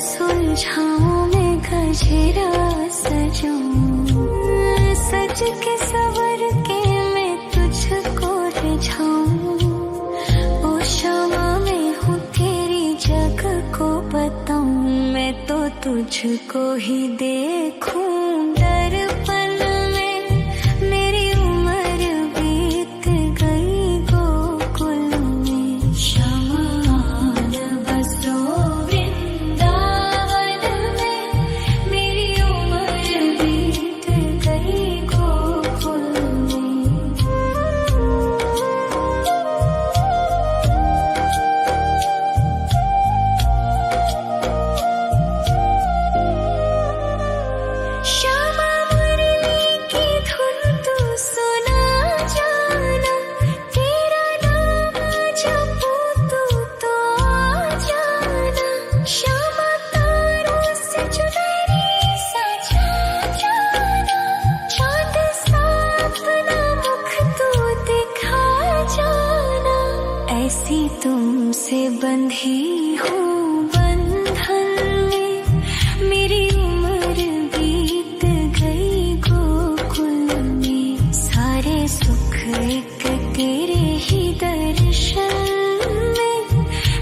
सुलझाऊं मैं गजरा सजाऊं, सज के सवर के मैं तुझको रिझाऊं। ओ शमा मैं हूँ तेरी जग को बताऊं, मैं तो तुझको ही देखूं दर्पण में। मेरी उम्र बीत गई गोकुल में, शमान बसो वृंदावन में। मेरी उम्र बीत गई गोकुल में। श्यामा मुरली की धुन तू सुना जाना, तेरा नाम जपूं तो आ जाना। श्यामा तारों से चुनरी सजा जाना, चाँद सा अपना मुख तू दिखा जाना। ऐसी तुमसे बंधी हूँ बंधन में, मेरी उम्र बीत गई गोकुल में। सारे सुख एक तेरे ही दर्शन में,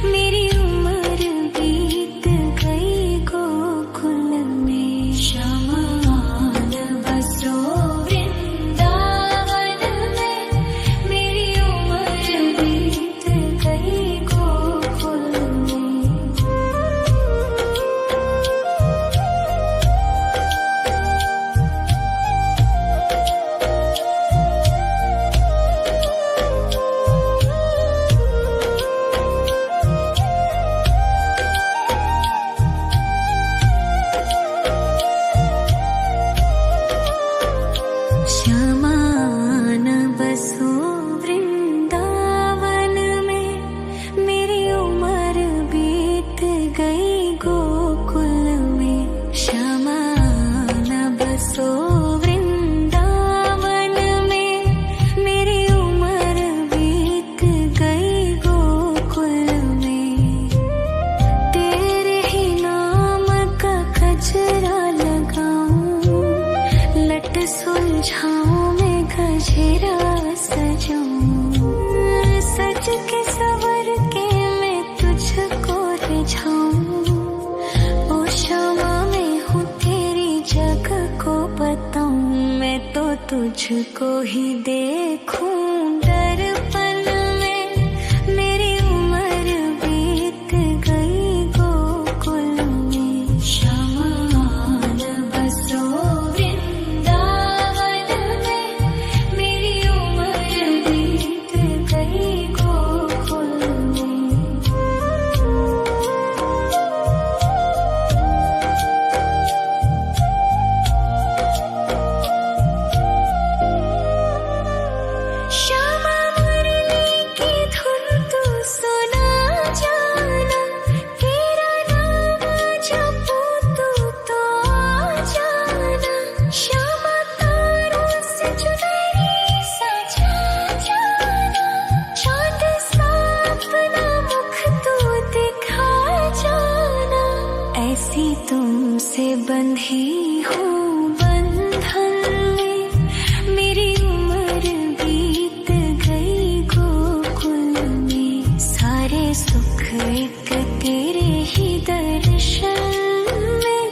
मेरी उम्र बीत गई गोकुल में। शमान बसो वृंदावन में, मेरी उम्र बीत गई गोकुल में। शमान बसो वृंदावन में, मेरी उम्र बीत गई गोकुल में। शमान बसो वृंदावन में, मेरी उम्र बीत गई गोकुल में। तेरे ही नाम का गजरा लगाऊं, लट सुलझाऊं मैं गजरा सजाऊं। सज के सवर के मैं तुझको रिझाऊं। ओ शमा मैं हूँ तेरी जग को बताऊं, मैं तो तुझको ही देखूं दर्पण में। मेरी उम्र बीत गई गोकुल में। शमान बसो वृंदावन में, मेरी उम्र बीत गई गोकुल में। श्यामा मुरली की धुन तू सुना जाना, तेरा नाम जपूं तो आ जाना। श्यामा तारों से चुनरी सजा जाना, चाँद सा अपना मुख तू दिखा जाना। ऐसी तुमसे बंधी हूँ बंधन में, मेरी उम्र बीत गई गोकुल में। सारे सुख एक तेरे ही दर्शन में,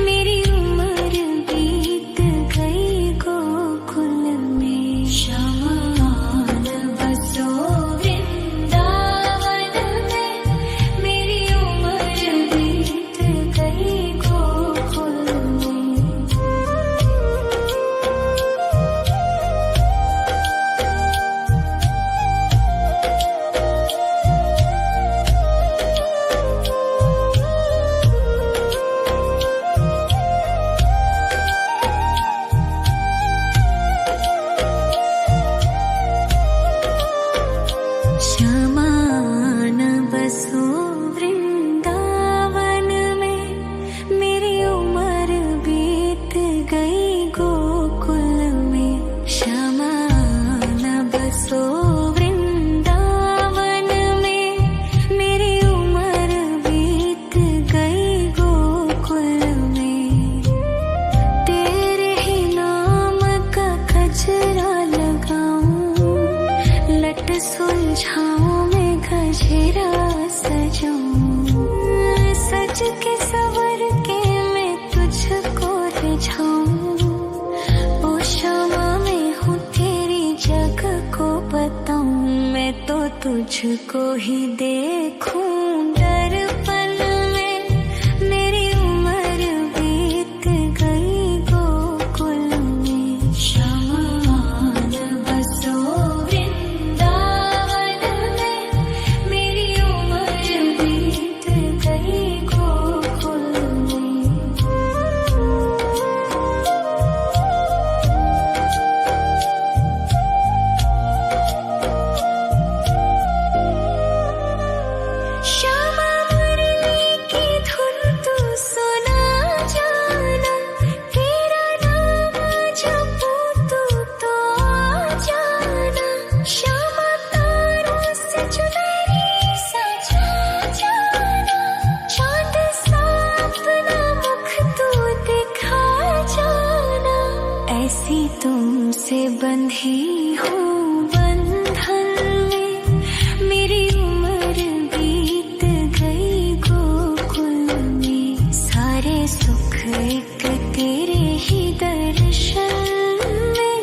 मेरी उम्र बीत गई गोकुल में। सुलझाऊं मैं गजरा सजाऊं, सज के सवर के मैं तुझको रिझाऊं। ओ शामा मैं हूँ तेरी जग को बताऊं, मैं तो तुझको ही देखूं दर्पण में। मेरी उम्र बीत गई गोकुल में, श्यामान बसो वृंदावन में। मेरी उम्र बीत गई गोकुल में। श्यामा मुरली की धुन तू सुना जाना, तेरा नाम जपूं तू तो आ जाना। श्यामा तारों से चुनरी सजा जाना, चांद सा अपना मुख तू दिखा जाना। ऐसी तुमसे बंधी हूँ बंधन में, मेरी उम्र बीत गई गोकुल में। सारे सुख एक तेरे ही दर्शन में,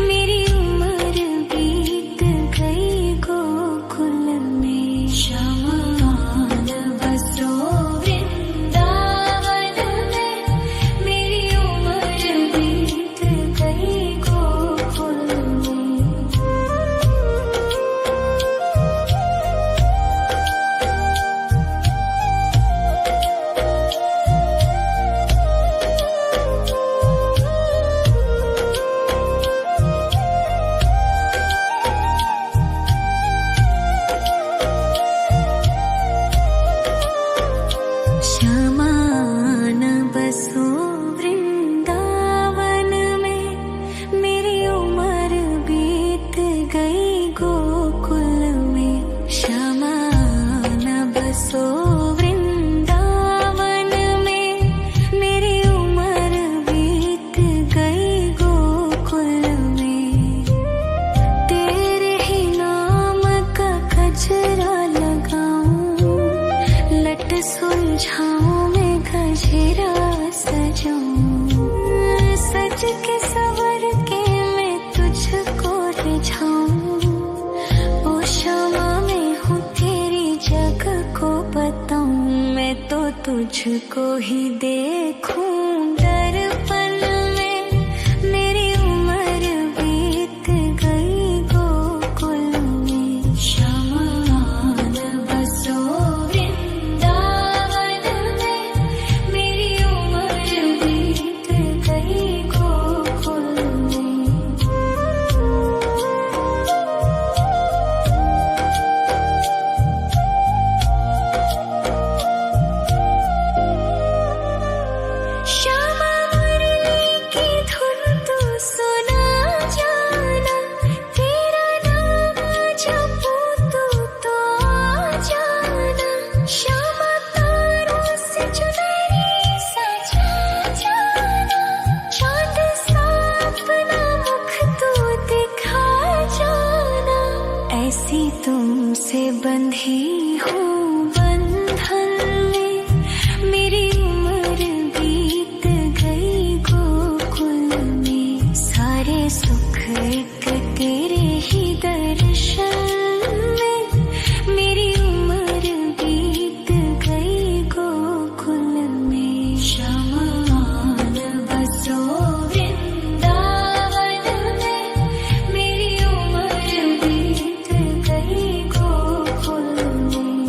मेरी उम्र बीत गई गोकुल में। श्यामान बसो वृंदावन में, मेरी उम्र बीत गई गोकुल में। श्यामान बसो वृंदावन में, मेरी उम्र बीत गई गोकुल में। श्यामान बसो वृंदावन में, मेरी उम्र बीत गई गोकुल में। तेरे ही नाम का गजरा लगाऊं, लट सुलझाऊं मैं गजरा सजाऊं, सज के सवर के मैं तुझको रिझाऊं। ओ शामा मैं हूँ तेरी जग को बताऊं, मैं तो तुझको ही देखूं दर्पण में। मेरी उम्र बीत गई गोकुल में, श्यामान बसो वृंदावन में। मेरी उम्र बीत गई गोकुल में। श्यामा मुरली की धुन तू सुना जाना, तेरा नाम जपूं तू तो आ जाना। श्यामा तारों से चुनरी सजा जाना, चांद सा अपना मुख तू दिखा जाना। ऐसी तुमसे बंधी हूँ बंधन में, मेरी उम्र बीत गई गोकुल में। सारे सुख एक तेरे ही दर्शन में, मेरी उम्र बीत गई गोकुल में। श्यामान बसो वृंदावन में, मेरी उम्र बीत गई गोकुल में।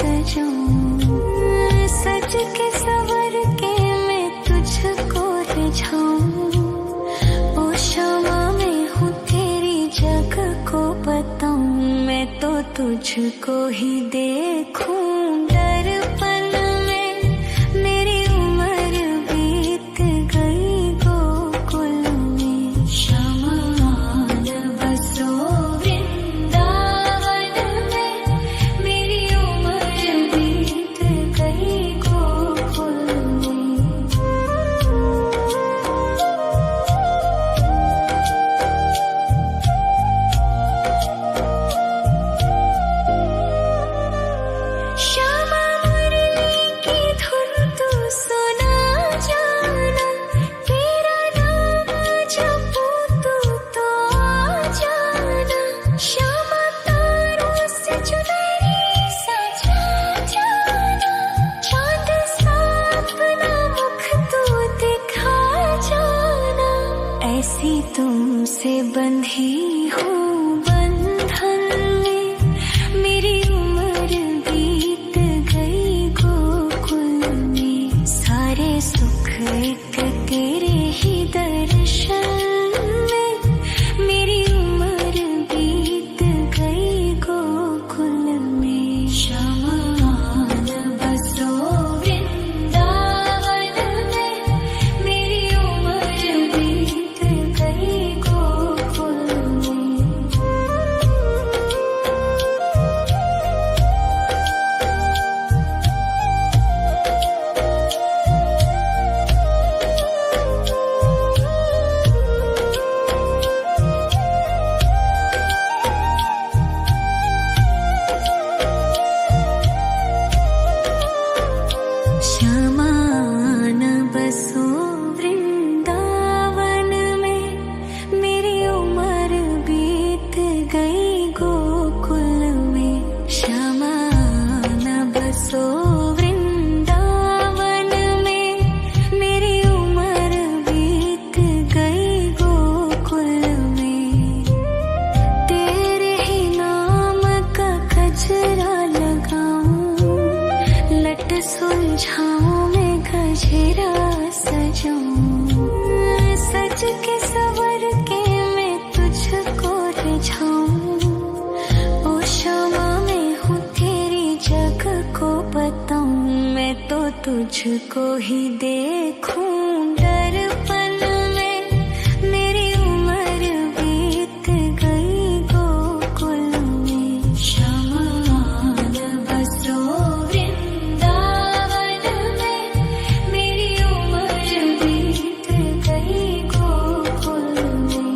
सजाऊं, सज के सवर के मैं तुझको रिझाऊं। ओ क्षमा मैं हूँ तेरी जग को बताऊं, मैं तो तुझको ही देखूं। दर्पण में मेरी उम्र बीत गई गोकुल में, श्यामलाल बसो वृंदावन में। मेरी उम्र बीत गई गोकुल में। श्यामा मुरली की धुन तू सुना जाना, तेरा नाम जपूं तू तो आ जाना। श्यामा तारों से चुनरी सजा जाना, चांद सा अपना मुख तू दिखा जाना। ऐसी तुमसे बंधी हूँ बंधन में, मेरी उम्र बीत गई गोकुल में। सारे सुख एक तेरे ही दर्शन में, मेरी उम्र बीत गई गोकुल में। श्यामलाल बसो वृंदावन में, मेरी उम्र बीत गई गोकुल में। श्यामान बसो वृंदावन में, मेरी उम्र बीत गई गोकुल में। श्यामान बसो वृंदावन में, मेरी उम्र बीत गई गोकुल में। तेरे ही नाम का गजरा लगाऊं, लट सुलझाऊं मैं गजरा सजाऊं। सज के सवर के मैं तुझको रिझाऊं। ओ क्षमा मैं हूँ तेरी जग को बताऊं, मैं तो तुझको ही देखूं। दर्पण में मेरी उम्र बीत गई गोकुल में। श्यामलाल बसो वृंदावन में, मेरी उम्र बीत गई गोकुल में।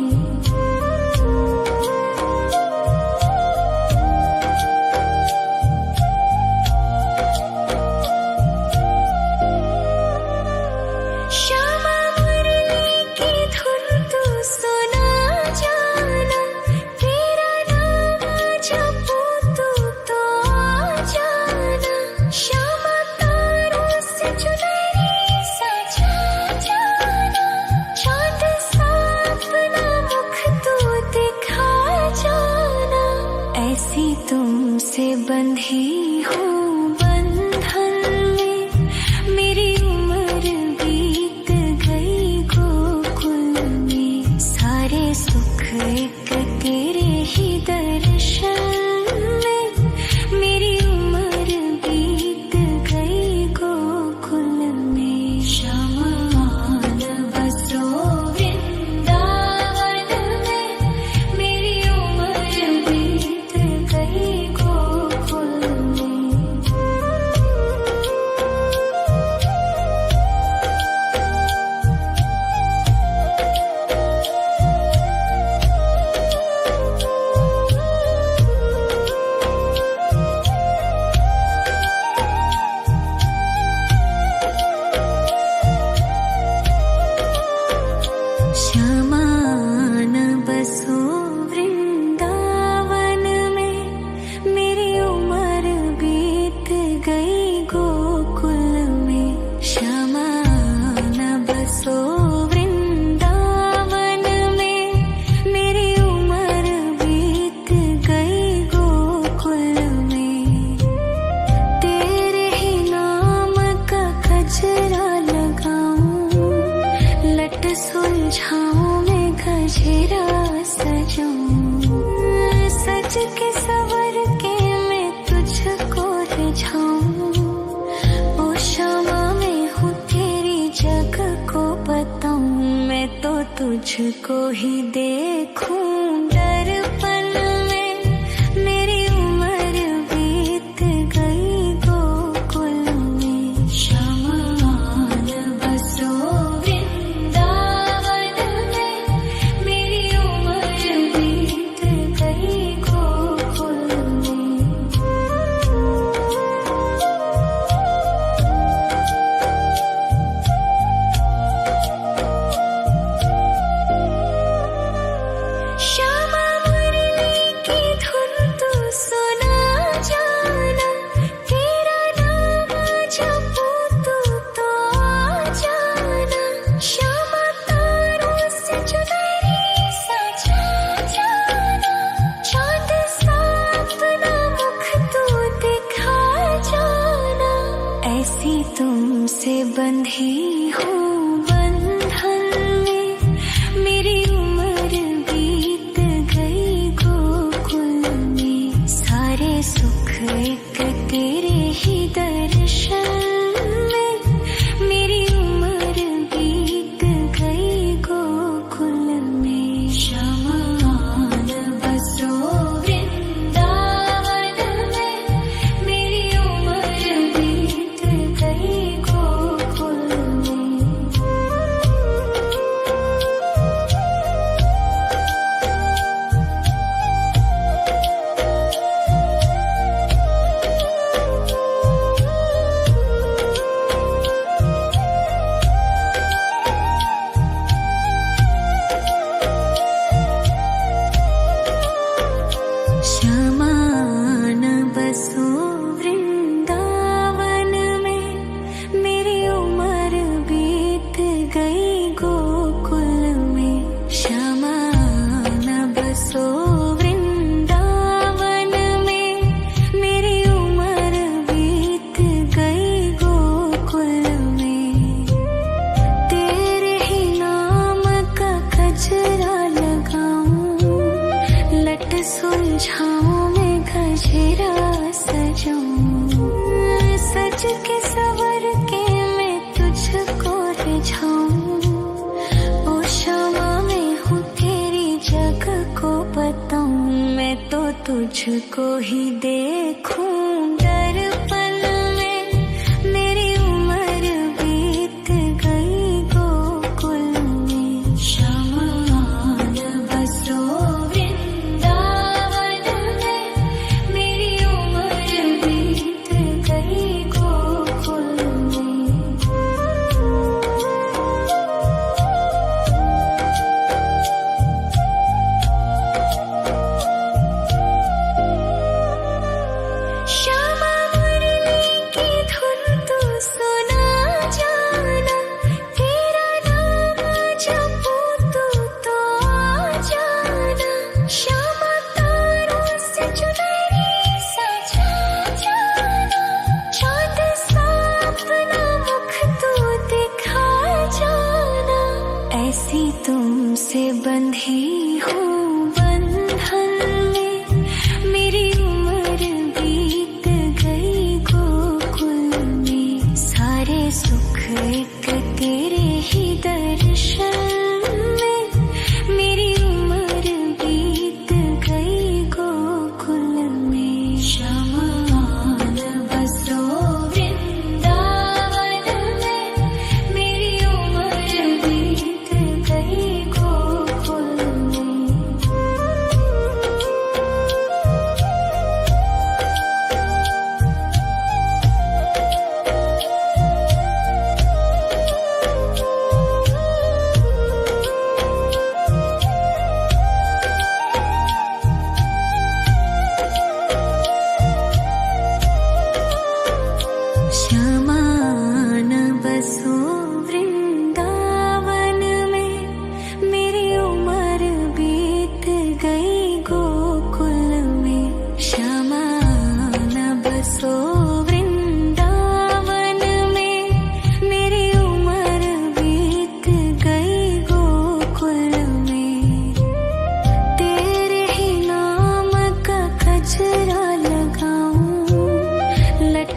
श्यामा मुरली की धुन तू सुना जाना, तेरा नाम जपूं तू तो आ जाना। श्यामा तारों से चुनरी सजा जाना, चांद सा अपना मुख तू दिखा जाना। ऐसी तुमसे बंधी हूँ बंधन में, मेरी उम्र बीत गई गोकुल में। सारे सुख एक तेरे ही दर्शन में, मेरी उम्र बीत गई गोकुल में। श्यामलाल बसो वृंदावन में, मेरी उम्र बीत गई गोकुल में। श्यामान बसो वृंदावन में, मेरी उम्र बीत गई गोकुल में। श्यामान बसो वृंदावन में, मेरी उम्र बीत गई गोकुल में। के सवर के मैं तुझको रिझाऊं, ओ क्षमा में हूँ तेरी जग को बताऊं, मैं तो तुझको ही देखूं दर्पण में, मेरी उम्र बीत गई गोकुल में। श्यामलाल बसो वृंदावन में, मेरी उम्र बीत गई गोकुल में। श्यामा मुरली की धुन तू सुना जाना, तेरा नाम जपूं तू तो आ जाना। श्यामा तारों से चुनरी सजा जाना, चाँद सा अपना मुख तू दिखा जाना। ऐसी तुमसे बंधी हूँ बंधन में, मेरी उम्र बीत गई गोकुल में। सारे सुख एक तेरे ही दर्शन में, मेरी उम्र बीत गई गोकुल में। श्यामलाल बसो वृंदावन में, मेरी उम्र बीत गई गोकुल में। श्यामान बसो वृंदावन में, मेरी उम्र बीत गई गोकुल में। श्यामान बसो वृंदावन में, मेरी उम्र बीत गई गोकुल में। तेरे ही नाम का गजरा लगाऊं, लट सुलझाऊं मैं गजरा सजाऊं। सज के सवर के मैं तुझको रिझाऊं, ओ क्षमा में हूँ तेरी जग को बताऊं, मैं तो तुझको ही देखूं दर्पण में, मेरी उम्र बीत गई गोकुल में। श्यामलाल बसो वृंदावन में, मेरी उम्र बीत गई गोकुल में।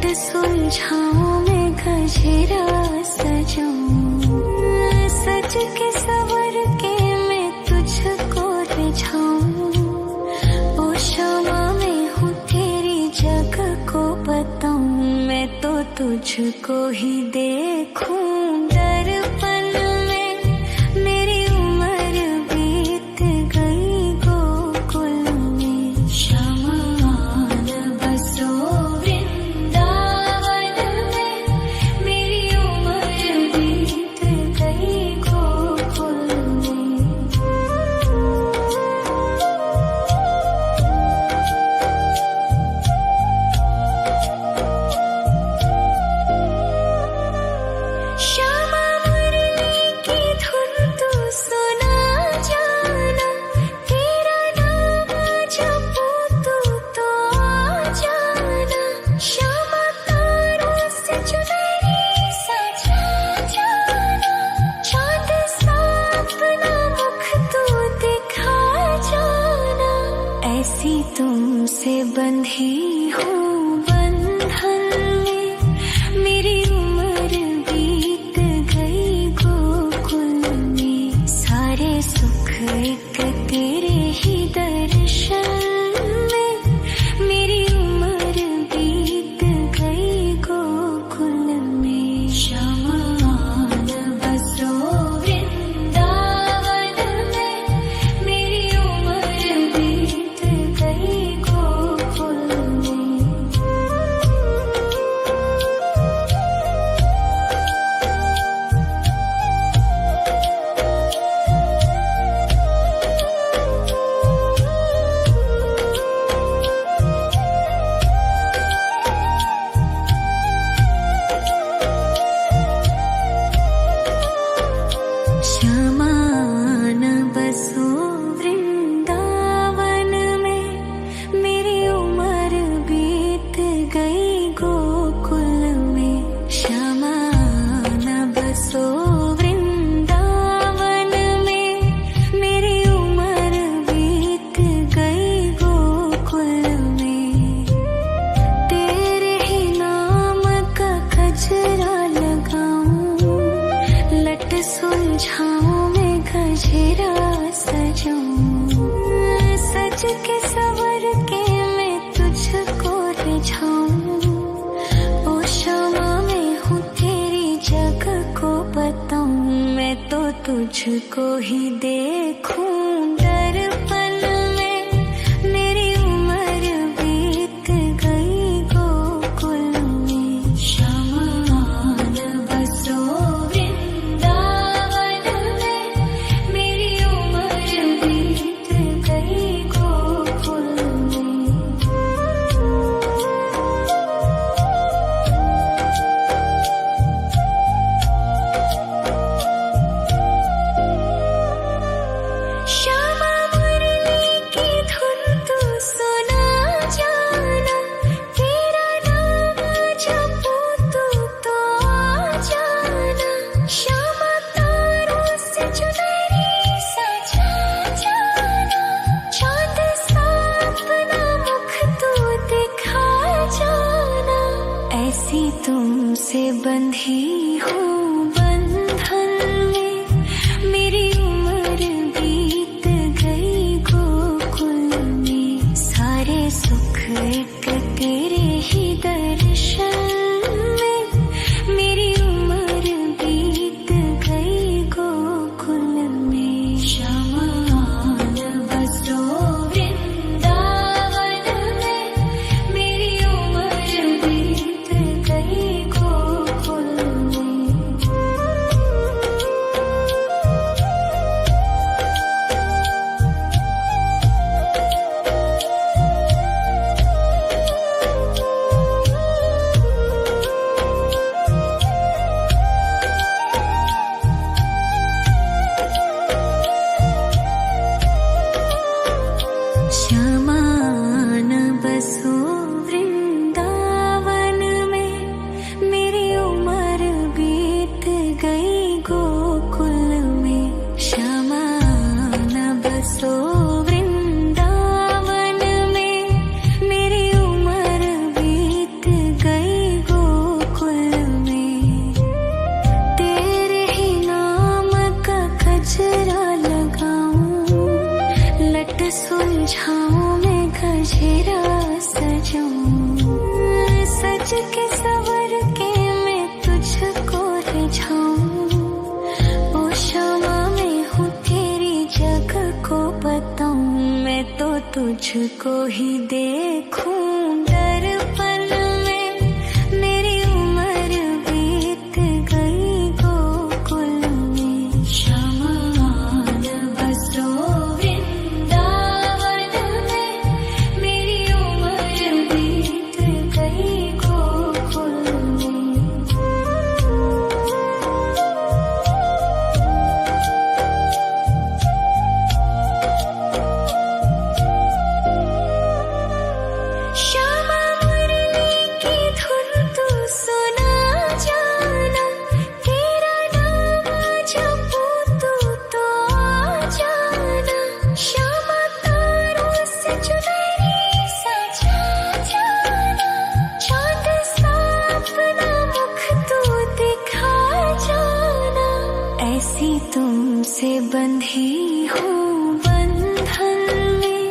लट सुलझाऊं मैं गजरा सजाऊं, सज के सवर के मैं तुझको रिझाऊं। ओ शमा मैं हूँ तेरी जग को बताऊं, मैं तो तुझको ही देखूं दर्पण में। मेरी उम्र बीत गई गोकुल में, शमान बसो वृंदावन में। मेरी उम्र बीत गई गोकुल में। श्यामा मुरली की धुन तू सुना जाना, तेरा नाम जपूं तो आ जाना। श्यामा तारों से चुनरी सजा जाना, चांद सा अपना मुख तू दिखा जाना। ऐसी तुमसे बंधी हूँ बंधन में, मेरी उम्र बीत गई गोकुल में। सारे सुख एक तेरे ही दर्शन में, मेरी उम्र बीत गई गोकुल में। शमान बसो वृंदावन में, मेरी उम्र बीत गई गोकुल में। शमान बसो वृंदावन में, मेरी उम्र बीत गई गोकुल में। शमान बसो वृंदावन में, मेरी उम्र बीत गई गोकुल में। तेरे ही नाम का गजरा लगाऊं, लट सुलझाऊं मैं गजरा सजाऊं। सज के सवर के मैं तुझको रिझाऊं। ओ शमा मैं हूँ तेरी जग को बताऊं, मैं तो तुझको ही देखूं दर्पण में। मेरी उम्र बीत गई गोकुल में। शमान बसो वृंदावन में, मेरी उम्र बीत गई गोकुल में। श्यामा मुरली की धुन तू सुना जाना, तेरा नाम जपूं तो आ जाना। श्यामा तारों से चुनरी सजा जाना, चांद सा अपना मुख तू दिखा जाना। ऐसी तुमसे बंधी हूँ बंधन में, मेरी उम्र बीत गई गोकुल में। सारे सुख एक तेरे ही दर्शन में, मेरी उम्र बीत गई गोकुल में। शमान बसो वृंदावन में, मेरी उम्र बीत गई गोकुल में। तुझको ही देखूं दर्पण में, मेरी उम्र बीत गई गोकुल में। श्यामान बसो वृंदावन में, मेरी उम्र बीत गई गोकुल में। श्यामा मुरली की धुन तू सुना जाना, तेरा नाम जपूं तू तो आ जाना। श्यामा तारों से चुनरी सजा जाना, चांद सा अपना मुख तू दिखा जाना। ऐसी तुमसे बंधी हूँ बंधन में,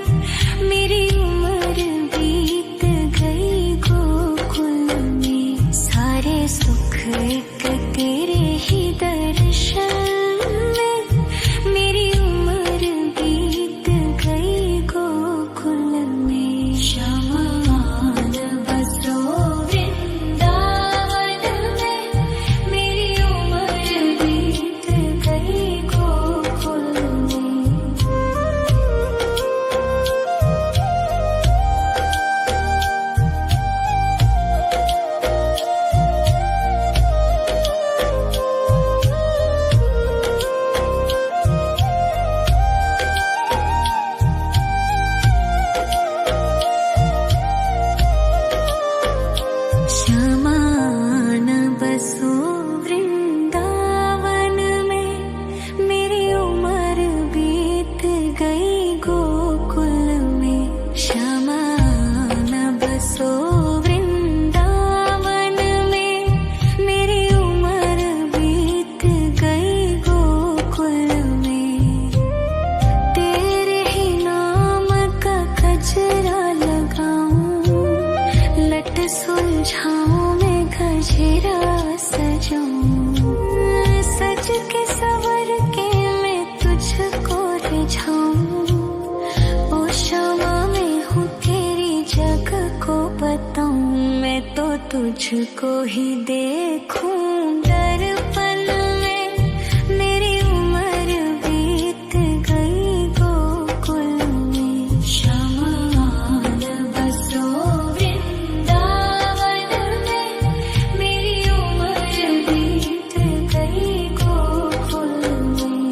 मेरी उम्र बीत गई गोकुल में। सारे सुख एक तेरे ही दर्शन में, मेरी उम्र बीत गई गोकुल में। श्यामान बसो वृंदावन में, मेरी उम्र बीत गई गोकुल में। श्यामान बसो वृंदावन में, मेरी उम्र बीत गई गोकुल में। श्यामान बसो वृंदावन में, मेरी उम्र बीत गई गोकुल में। तेरे ही नाम का गजरा लगाऊं, लट सुलझाऊं मैं गजरा सजाऊं। सज के सवर के मैं तुझको रिझाऊं, ओ श्यामा मैं हूँ तेरी जग को बताऊं। मैं तो तुझको ही देखूं दर्पण में, मेरी उम्र बीत गई गोकुल में। श्यामान बसो वृंदावन में, मेरी उम्र बीत गई गोकुल में।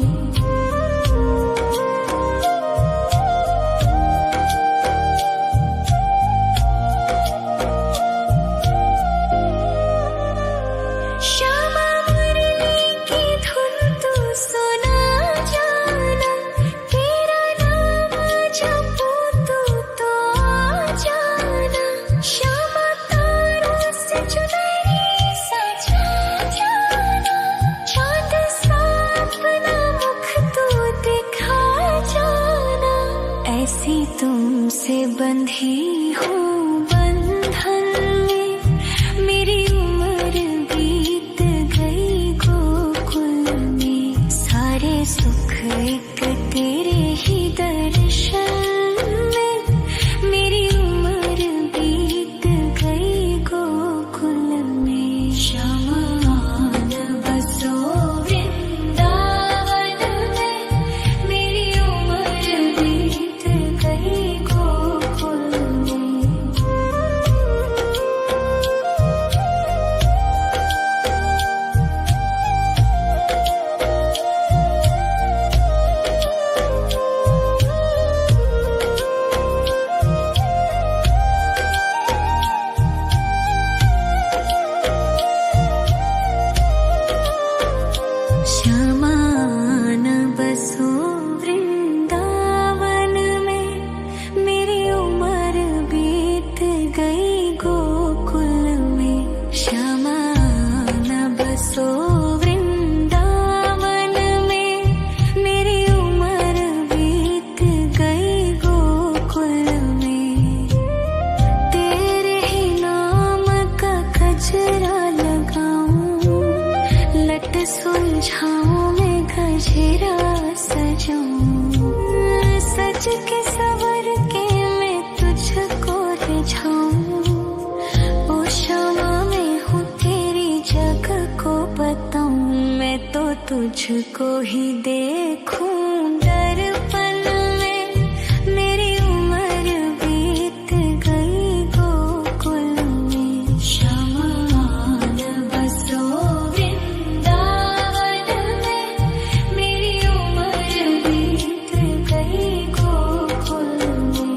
श्यामा मुरली की धुन तू सुना जाना, तेरा नाम जपूं तू तो आ जाना। श्यामा तारों से चुनरी सजा जाना, चांद सा अपना मुख तू दिखा जाना। ऐसी तुमसे बंधी हूँ बंधन में, मेरी उम्र बीत गई गोकुल में। सारे सुख एक तेरे ही दर्शन में, मेरी उम्र बीत गई गोकुल में। श्यामान बसो वृंदावन में, मेरी उम्र बीत गई गोकुल में। श्यामान बसो वृंदावन में, मेरी उम्र बीत गई गोकुल में। श्यामान बसो वृंदावन में, मेरी उम्र बीत गई गोकुल में। तेरे ही नाम का गजरा लगाऊं, लट सुलझाऊं मैं गजरा सजाऊं। सज के सवर के तुझको ही देखूं दर्पण में, मेरी उम्र बीत गई गोकुल में। शमान बसो वृंदावन में, मेरी उम्र बीत गई गोकुल में।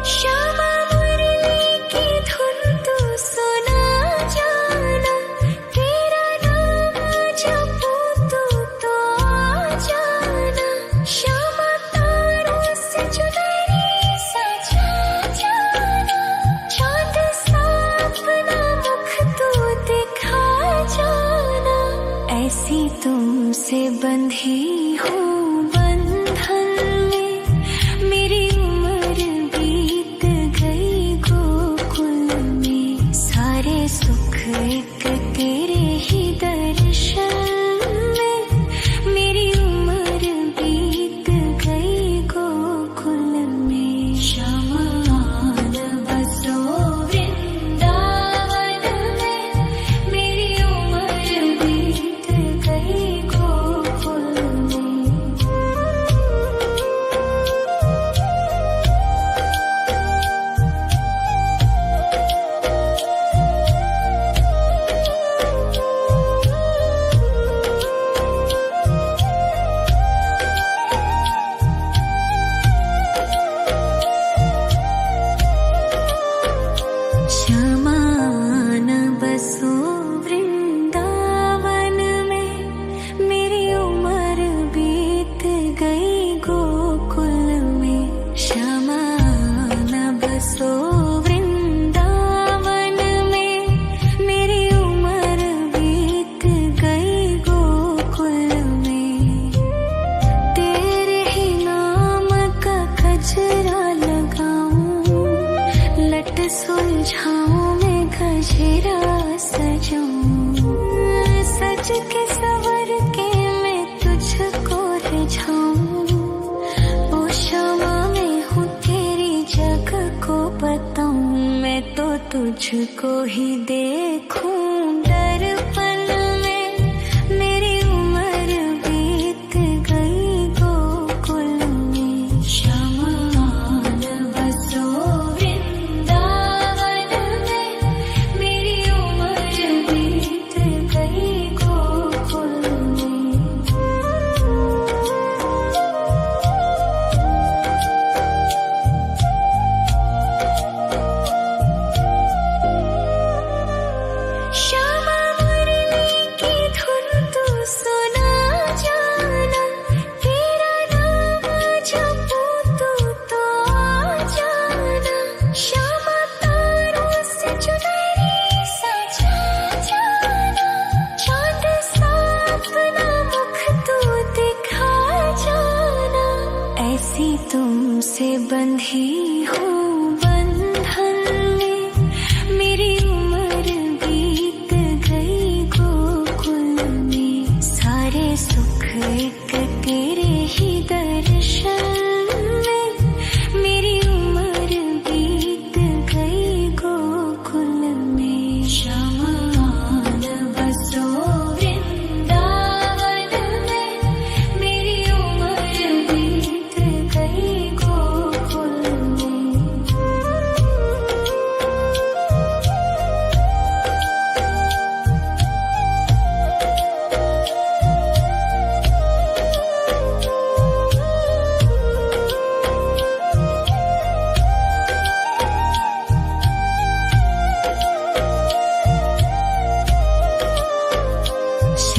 श्यामा मुरली की धुन तू सुना जाना, तेरा नाम जपूं तो आ जाना। श्यामा तारों से चुनरी सजा जाना, चांद सा अपना मुख तू दिखा जाना। ऐसी तुमसे बंधी हूँ बंधन में, मेरी उम्र बीत गई गोकुल में। सारे सुख एक तेरे ही दर्शन में, मेरी उम्र बीत गई गोकुल में। शमान बसो वृंदावन में, मेरी उम्र बीत गई गोकुल में। शमान बसो वृंदावन में, मेरी उम्र बीत गई गोकुल में। शमान बसो वृंदावन में, मेरी उम्र बीत गई गोकुल में। तेरे ही नाम का गजरा लगाऊं, लट सुलझाऊं मैं गजरा सजाऊं। सज के सवर के मैं तुझको रिझाऊं, ओ श्यामा मैं हूँ तेरी जग को बताऊं। मैं तो तुझको ही देखूं दर्पण में, मेरी उम्र बीत गई गोकुल में। शमान बसो वृंदावन में, मेरी उम्र बीत गई गोकुल में। श्यामा मुरली की धुन तू सुना जाना, तेरा नाम जपूं तो आ जाना। श्यामा तारों से चुनरी सजा जाना, चांद सा अपना मुख तू दिखा जाना। ऐसी तुमसे बंधी हूँ बंधन में, मेरी उम्र बीत गई गोकुल में। सारे सुख एक तेरे ही दर्शन में, मेरी उम्र बीत गई गोकुल में। शमान बसो वृंदावन में, मेरी उम्र बीत गई गोकुल में।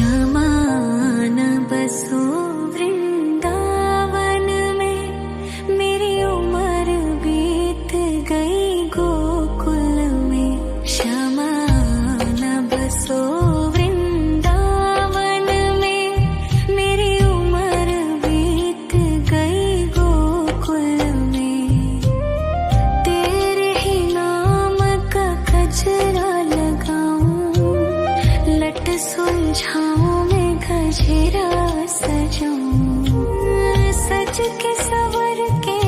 शमान बसो वृंदावन में, मेरी उम्र बीत गई गोकुल में। शमान बसो वृंदावन में, मेरी उम्र बीत गई गोकुल में। तेरे ही नाम का गजरा लगाऊं, लट सुलझाऊं मैं गजरा सजाऊं। सज के सवर के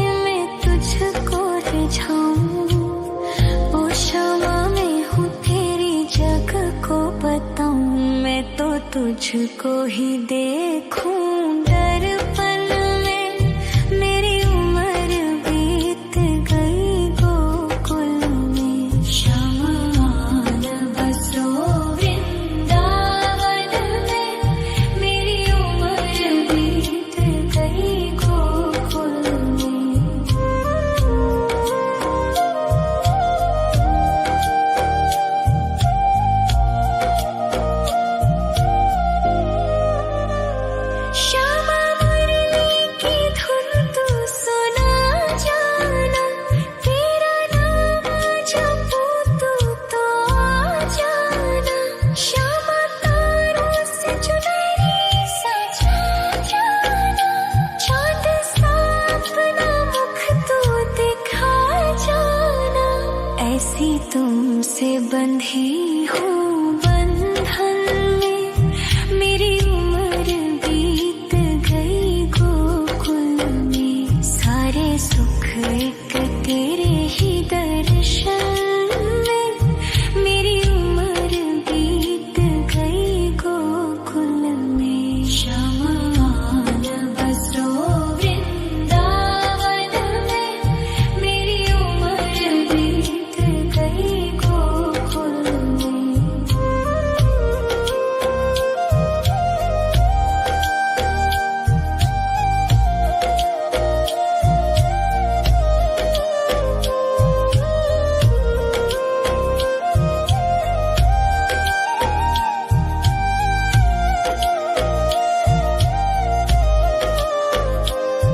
तुझको ही देखूं दर्पण में। मेरी उम्र बीत गई गोकुल में। श्यामलाल बसो वृंदावन में। मेरी उम्र बीत गई गोकुल में। श्यामा मुरली की धुन तू सुना जाना। तेरा नाम जपूं तू तो आ जाना। श्यामा तारों से चुनरी सजा जाना। चांद सा अपना मुख तू दिखा जाना। ऐसी तुमसे बंधी हूँ बंधन में। मेरी उम्र बीत गई गोकुल में। सारे सुख एक तेरे ही दर्शन में। मेरी उम्र बीत गई गोकुल में। श्यामलाल बसो वृंदावन में। मेरी उम्र बीत गई गोकुल में।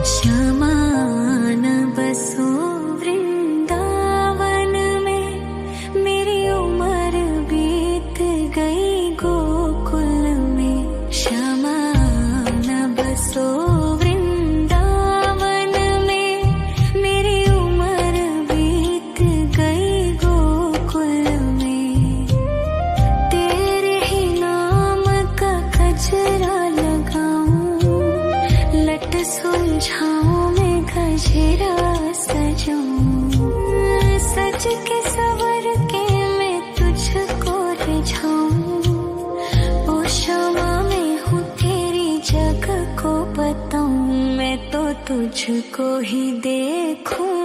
श्यामान बसो वृंदावन में। मेरी उम्र बीत गई गोकुल में। श्यामान बसो वृंदावन में। मेरी उम्र बीत गई गोकुल में। तेरे ही नाम का गजरा लगाऊं। लट सुलझाऊं मैं गजरा सजाऊं। सज के सवर के मैं तुझको रिझाऊं। ओ श्यामा मैं हूँ तेरी जग को बताऊं। मैं तो तुझको ही देखूं